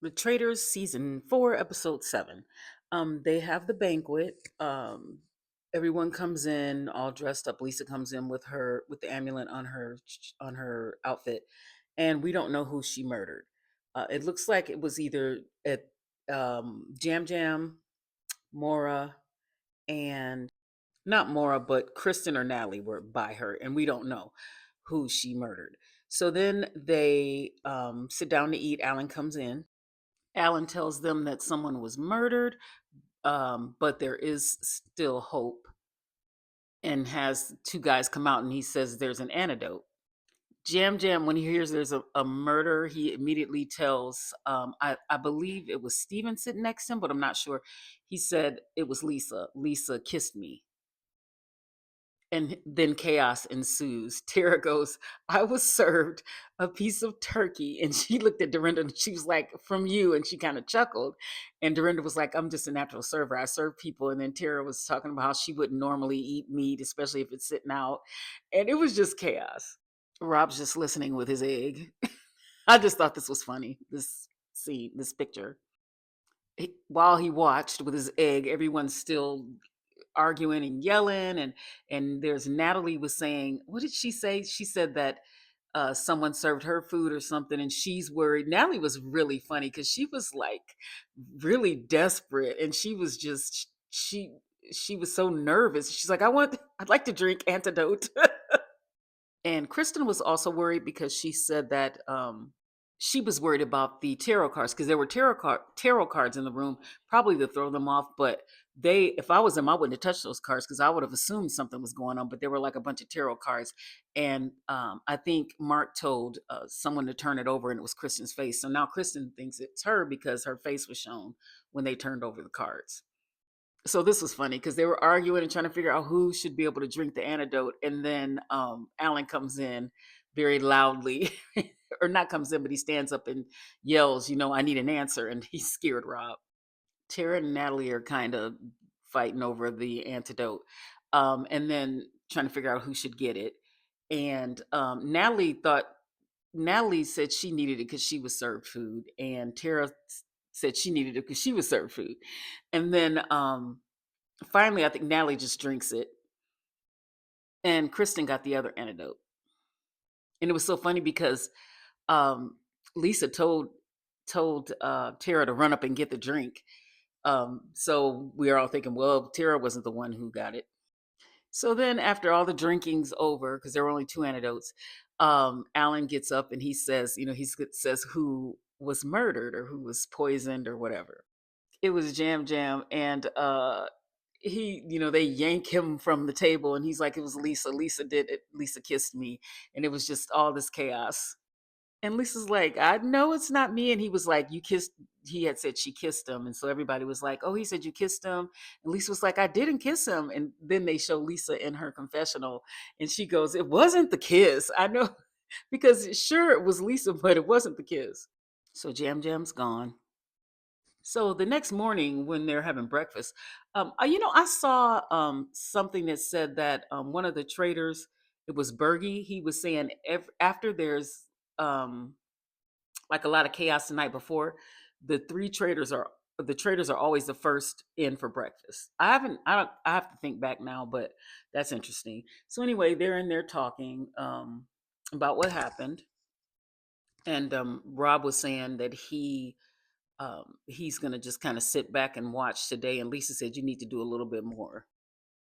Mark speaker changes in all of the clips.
Speaker 1: The Traitors season 4, episode 7. They have the banquet. Everyone comes in all dressed up. Lisa comes in with the amulet on her outfit, and we don't know who she murdered. It looks like it was either at Jam Jam, Mora, and not Mora, but Kristen or Natalie were by her, and we don't know who she murdered. So then they sit down to eat. Alan comes in. Alan tells them that someone was murdered, but there is still hope, and has two guys come out and he says there's an antidote. Jam Jam, when he hears there's a murder, he immediately tells, I believe it was Steven sitting next to him, but I'm not sure. He said it was Lisa. Lisa kissed me. And then chaos ensues. Tara goes, I was served a piece of turkey. And she looked at Dorinda and she was like, from you. And she kind of chuckled. And Dorinda was like, I'm just a natural server. I serve people. And then Tara was talking about how she wouldn't normally eat meat, especially if it's sitting out. And it was just chaos. Rob's just listening with his egg. I just thought this was funny. This scene, this picture. While he watched with his egg, everyone's still arguing and yelling, and there's Natalie was saying, what did she say? She said that someone served her food or something, and she's worried. Natalie was really funny because she was like really desperate, and she was just she was so nervous. She's like, I'd like to drink antidote. And Kristen was also worried because she said that she was worried about the tarot cards because there were tarot cards in the room, probably to throw them off. But if I was them, I wouldn't have touched those cards because I would have assumed something was going on. But there were like a bunch of tarot cards, and I think Mark told someone to turn it over, and it was Kristen's face. So now Kristen thinks it's her because her face was shown when they turned over the cards. So this was funny because they were arguing and trying to figure out who should be able to drink the antidote. And then Alan comes in very loudly, or not comes in, but he stands up and yells, I need an answer. And he scared Rob. Tara and Natalie are kind of fighting over the antidote, and then trying to figure out who should get it. And Natalie said she needed it because she was served food, and Tara said she needed it because she was served food. And then finally, I think Natalie just drinks it, and Kristen got the other antidote. And it was so funny because um, Lisa told Tara to run up and get the drink. So we are all thinking, well, Tara wasn't the one who got it. So then, after all the drinking's over, because there were only two antidotes, Alan gets up and he says, says who was murdered or who was poisoned or whatever. It was Jam Jam, and they yank him from the table, and he's like, it was Lisa. Lisa did it. Lisa kissed me, and it was just all this chaos. And Lisa's like, I know it's not me. And he was like, you kissed. He had said she kissed him, and so everybody was like, oh, he said you kissed him. And Lisa was like, I didn't kiss him. And then they show Lisa in her confessional, and she goes, it wasn't the kiss. I know, because sure it was Lisa, but it wasn't the kiss. So Jam Jam's gone. So the next morning when they're having breakfast, I saw something that said that one of the traders, it was Bergie, he was saying after there's like a lot of chaos the night before, the traders are always the first in for breakfast. I have to think back now, but that's interesting. So anyway, they're in there talking about what happened, and Rob was saying that he's going to just kind of sit back and watch today. And Lisa said, you need to do a little bit more.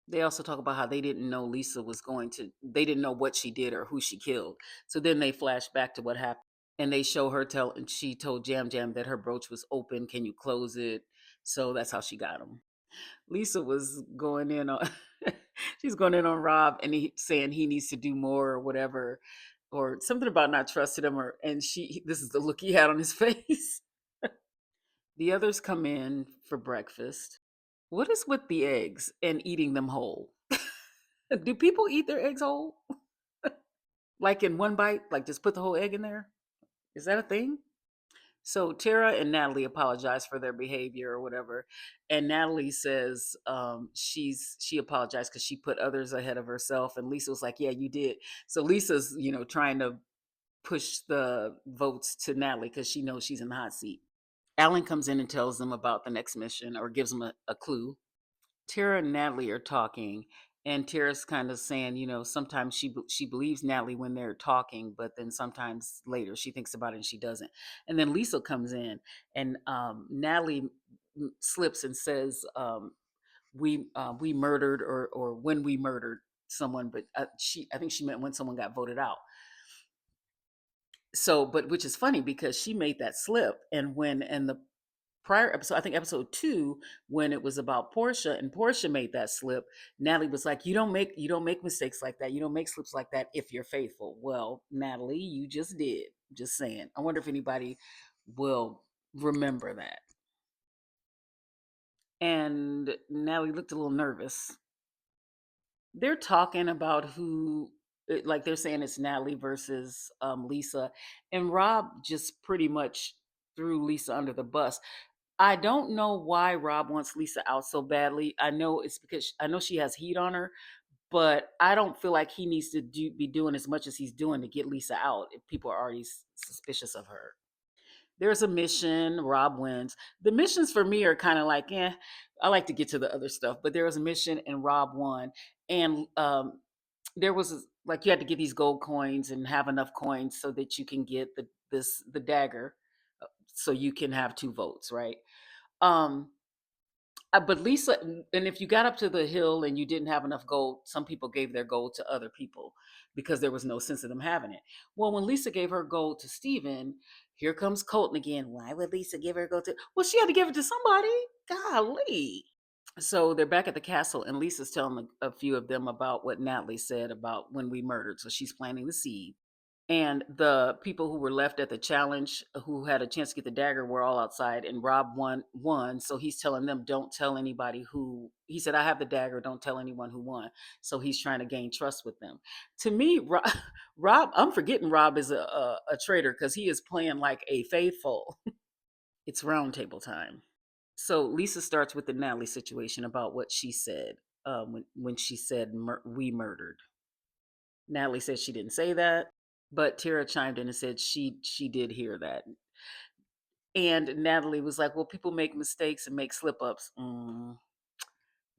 Speaker 1: They also talk about how they didn't know they didn't know what she did or who she killed. So then they flash back to what happened. And they show her and she told Jam Jam that her brooch was open. Can you close it? So that's how she got him. Lisa was going in on, she's going in on Rob, and he saying he needs to do more or whatever, or something about not trusting him. This is the look he had on his face. The others come in for breakfast. What is with the eggs and eating them whole? Do people eat their eggs whole? Like in one bite? Like just put the whole egg in there? Is that a thing? So Tara and Natalie apologize for their behavior or whatever. And Natalie says she apologized because she put others ahead of herself. And Lisa was like, yeah, you did. So Lisa's, trying to push the votes to Natalie because she knows she's in the hot seat. Alan comes in and tells them about the next mission or gives them a clue. Tara and Natalie are talking, and Tara's kind of saying, sometimes she believes Natalie when they're talking, but then sometimes later she thinks about it and she doesn't. And then Lisa comes in, and Natalie slips and says, we murdered or when we murdered someone, but I think she meant when someone got voted out. So, but which is funny because she made that slip, and when and the prior episode, I think episode 2, when it was about Portia and Portia made that slip, Natalie was like, you don't make mistakes like that. You don't make slips like that if you're faithful. Well, Natalie, you just did. Just saying. I wonder if anybody will remember that. And Natalie looked a little nervous. They're talking about like they're saying it's Natalie versus Lisa, and Rob just pretty much threw Lisa under the bus. I don't know why Rob wants Lisa out so badly. I know it's because I know she has heat on her, but I don't feel like he needs to be doing as much as he's doing to get Lisa out if people are already suspicious of her. There's a mission, Rob wins. The missions for me are kind of like, I like to get to the other stuff, but there was a mission and Rob won. And there was like you had to get these gold coins and have enough coins so that you can get the dagger, so you can have 2 votes, right? Um, but Lisa, and if you got up to the hill and you didn't have enough gold, some people gave their gold to other people because there was no sense of them having it. Well, when Lisa gave her gold to Steven, here comes Colton again. Why would Lisa give her gold to? Well, she had to give it to somebody. Golly. So they're back at the castle, and Lisa's telling a few of them about what Natalie said about when we murdered. So she's planting the seed. And the people who were left at the challenge who had a chance to get the dagger were all outside, and Rob won. So he's telling them, don't tell anybody who he said, I have the dagger, don't tell anyone who won. So he's trying to gain trust with them. To me, Rob, I'm forgetting Rob is a traitor because he is playing like a faithful. It's round table time. So Lisa starts with the Natalie situation about what she said when she said we murdered. Natalie said she didn't say that, but Tara chimed in and said she did hear that. And Natalie was like, "Well, people make mistakes and make slip ups."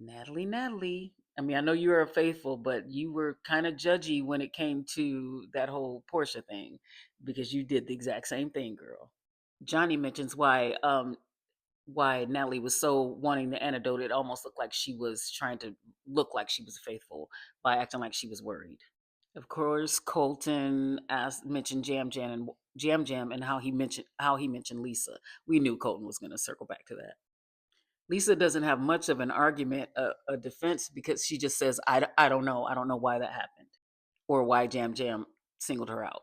Speaker 1: Natalie. I mean, I know you are faithful, but you were kind of judgy when it came to that whole Portia thing because you did the exact same thing, girl. Johnny mentions why Natalie was so wanting the antidote. It almost looked like she was trying to look like she was faithful by acting like she was worried. Of course, Colton mentioned Jam Jam and how he mentioned Lisa. We knew Colton was going to circle back to that. Lisa doesn't have much of an argument, a defense, because she just says, I don't know. I don't know why that happened or why Jam Jam singled her out.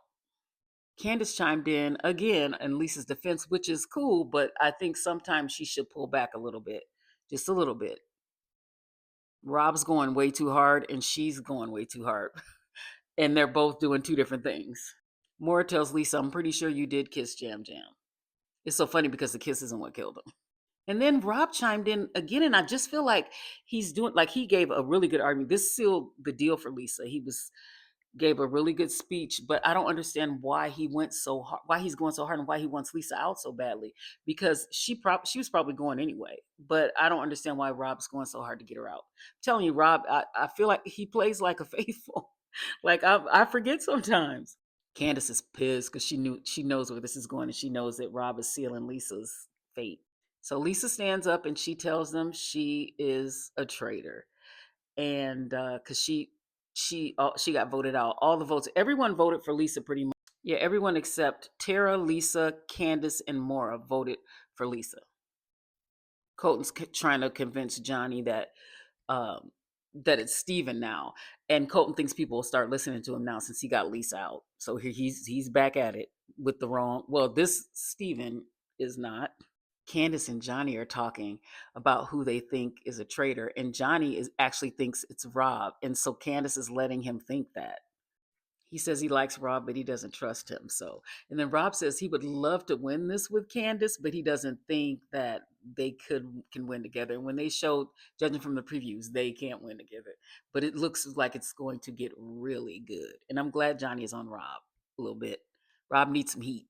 Speaker 1: Candace chimed in again in Lisa's defense, which is cool, but I think sometimes she should pull back a little bit, just a little bit. Rob's going way too hard and she's going way too hard. And they're both doing 2 different things. Moore tells Lisa, I'm pretty sure you did kiss Jam Jam. It's so funny because the kiss isn't what killed him. And then Rob chimed in again, and I just feel like he's doing like he gave a really good argument. This sealed the deal for Lisa. He was gave a really good speech, but I don't understand why he went so hard, why he's going so hard, and why he wants Lisa out so badly. Because she was probably going anyway, but I don't understand why Rob's going so hard to get her out. I'm telling you, Rob, I feel like he plays like a faithful. Like I forget sometimes. Candace is pissed because she knows where this is going, and she knows that Rob is sealing Lisa's fate. So Lisa stands up and she tells them she is a traitor, and because she got voted out. All the votes, everyone voted for Lisa pretty much. Yeah, everyone except Tara, Lisa, Candace, and Maura voted for Lisa. Colton's trying to convince Johnny um, that it's Steven now, and Colton thinks people will start listening to him now since he got Lisa out. So he's back at it with the wrong. Well, this Steven is not. Candace and Johnny are talking about who they think is a traitor, and Johnny is actually thinks it's Rob, and so Candace is letting him think that. He says he likes Rob, but he doesn't trust him. So, and then Rob says he would love to win this with Candace, but he doesn't think that they can win together. And when they showed, judging from the previews, they can't win together. But it looks like it's going to get really good. And I'm glad Johnny is on Rob a little bit. Rob needs some heat.